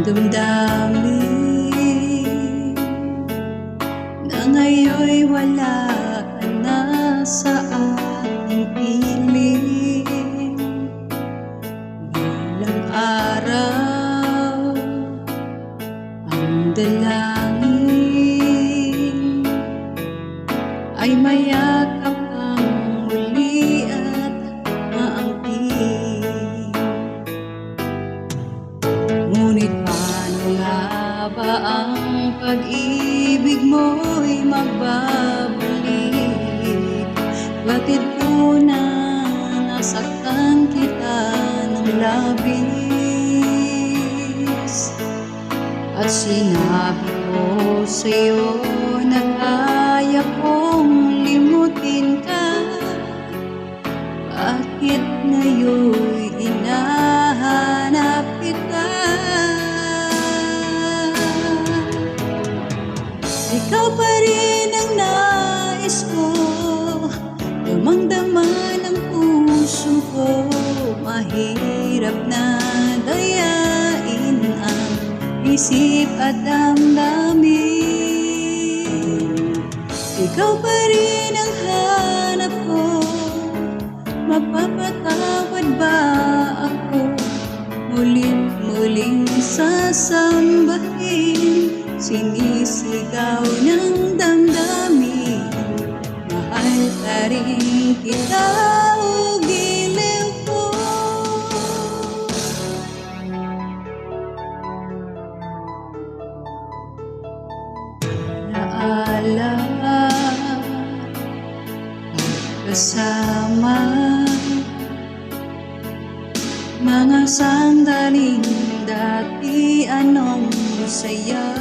damdamin na ngayon'y wala ka na sa aking piling. Balang araw ang dalangin ay mayakap kang muli at maangkin. Ngunit paano nga ba ang pag-ibig mo'y magbabalik? Batid ko na nasaktan kita ng labis, at sinabi ko sa'yo na kaya kong limutin ka. Bakit ngayon'y hinahanap kita? Ikaw pa rin ang nais ko, damang-dama ng puso ko. Mahirap na dayain ang isip at damdamin. Ikaw pa rin ang hanap ko, mapapatawad ba ako? Mulit-muling sasambahin, sinisigaw ng damdamin. Mahal pa rin kita, o giliw ko. Naala kasama mga sandaling dati, anong saya.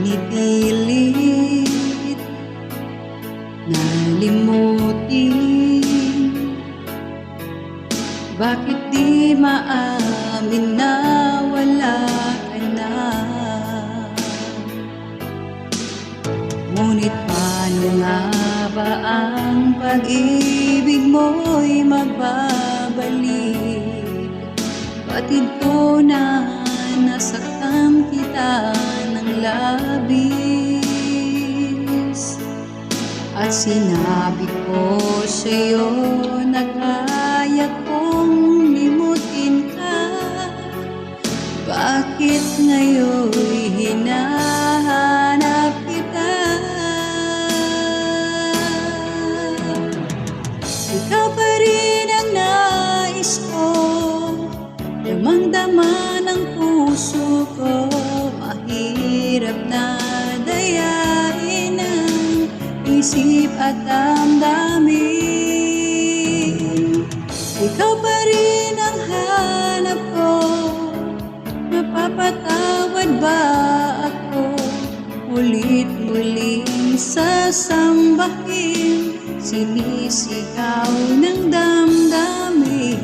Pinipilit na limutin, bakit di maamin na wala ka na? Ngunit paano nga ba ang pag-ibig mo'y magbabalik? Batid ko na nasaktan kita ng labis, at sinabi ko sa'yo na kaya kong limutin ka. Bakit ngayon'y hinahanap kita? Ikaw pa rin ang nais ko, damang-dama ng puso ko. Mahirap na dayain ang isip at damdamin. Ikaw pa rin ang hanap ko, mapapatawad ba ako? Ulit-muling sasambahin, sinisigaw ng damdamin.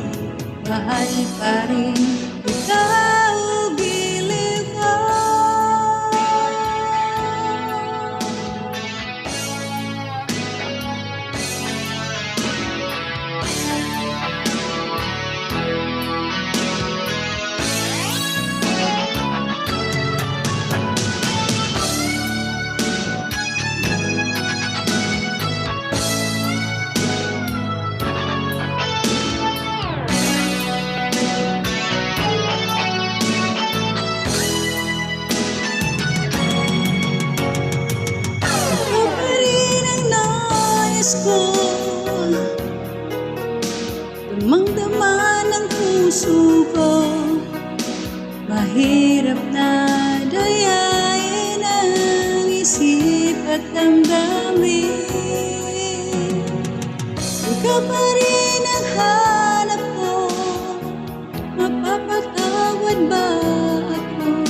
Mahal pa rin kita, o giliw ko. Damang-dama ng puso ko, mahirap na dayain ang isip at damdamin. Ikaw pa rin ang hanap ko, mapapatawad ba ako?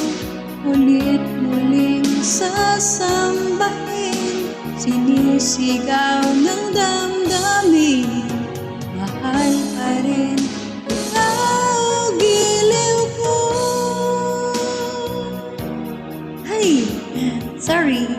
Ulit-muling sasambahin, sinisigaw ng damdamin. Mahal pa rin